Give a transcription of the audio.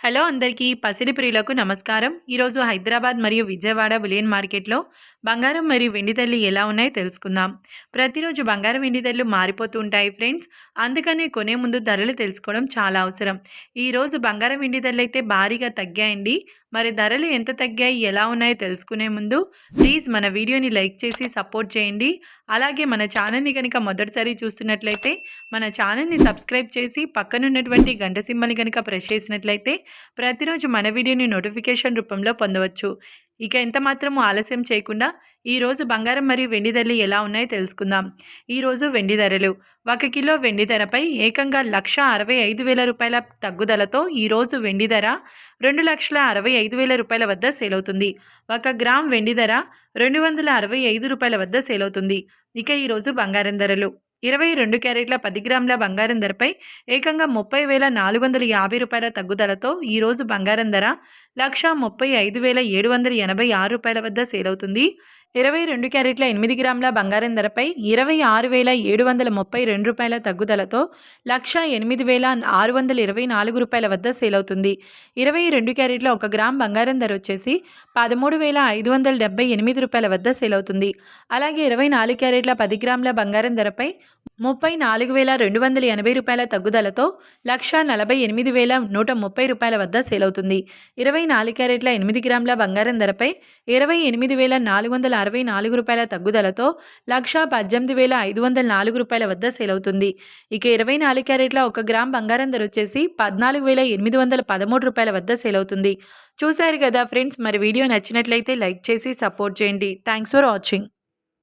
Hello అందరికీ పసిడి ప్రియులకు నమస్కారం. ఈరోజు హైదరాబాద్ మరియు విజయవాడ బులియన్ మార్కెట్లో బంగారం మరియు వెండి ధరలు ఎలా ఉన్నాయో తెలుసుకుందాం. ప్రతిరోజు బంగారం వెండి ధరలు మారిపోతూ ఉంటాయి ఫ్రెండ్స్. అందుకనే కొనే ముందు ధరలు తెలుసుకోవడం చాలా అవసరం. ఈరోజు బంగారం వెండి ధరలు అయితే భారీగా తగ్గాయండి. మరి ధరలు ఎంత తగ్గాయి, ఎలా ఉన్నాయో తెలుసుకునే ముందు ప్లీజ్ మన వీడియోని లైక్ చేసి సపోర్ట్ చేయండి. అలాగే మన ఛానల్ని కనుక మొదటిసారి చూస్తున్నట్లయితే మన ఛానల్ని సబ్స్క్రైబ్ చేసి పక్కనున్నటువంటి గంట సింబల్ని కనుక ప్రెస్ చేసినట్లయితే ప్రతిరోజు మన వీడియోని నోటిఫికేషన్ రూపంలో పొందవచ్చు. ఇక ఎంత మాత్రము ఆలస్యం చేయకుండా ఈరోజు బంగారం మరియు వెండి ధరలు ఎలా ఉన్నాయో తెలుసుకుందాం. ఈరోజు వెండి ధరలు 1 కిలో వెండి ధరపై ఏకంగా 1,65,000 రూపాయల తగ్గుదలతో ఈరోజు వెండి ధర 2,65,000 రూపాయల వద్ద సేల్ అవుతుంది. 1 గ్రామ్ వెండి ధర 265 రూపాయల వద్ద సేల్ అవుతుంది. ఇక ఈరోజు బంగారం ధరలు 22 క్యారెట్ల 10 గ్రాముల బంగారం ధరపై ఏకంగా 30,450 రూపాయల తగ్గుదలతో ఈరోజు బంగారం ధర 1,35,786 రూపాయల వద్ద సేల్ అవుతుంది. 22 క్యారెట్ల 8 గ్రాముల బంగారం ధరపై 26,732 రూపాయల తగ్గుదలతో 1,08,624 రూపాయల వద్ద సేల్ అవుతుంది. 22 క్యారెట్ల 1 గ్రామ్ బంగారం ధర వచ్చేసి 13,578 రూపాయల వద్ద సేల్ అవుతుంది. అలాగే 24 క్యారెట్ల 10 గ్రాముల బంగారం ధరపై 34,280 రూపాయల తగ్గుదలతో 1,48,130 రూపాయల వద్ద సేల్ అవుతుంది. 24 క్యారెట్ల 8 గ్రాముల బంగారం ధరపై 28,464 రూపాయల తగ్గుదలతో 1,18,504 రూపాయల వద్ద సేల్ అవుతుంది. ఇక 24 క్యారెట్ల 1 గ్రామ్ బంగారం ధర వచ్చేసి 14,813 రూపాయల వద్ద సేల్ అవుతుంది. చూశారు కదా ఫ్రెండ్స్, మరి వీడియో నచ్చినట్లయితే లైక్ చేసి సపోర్ట్ చేయండి. Thanks for watching.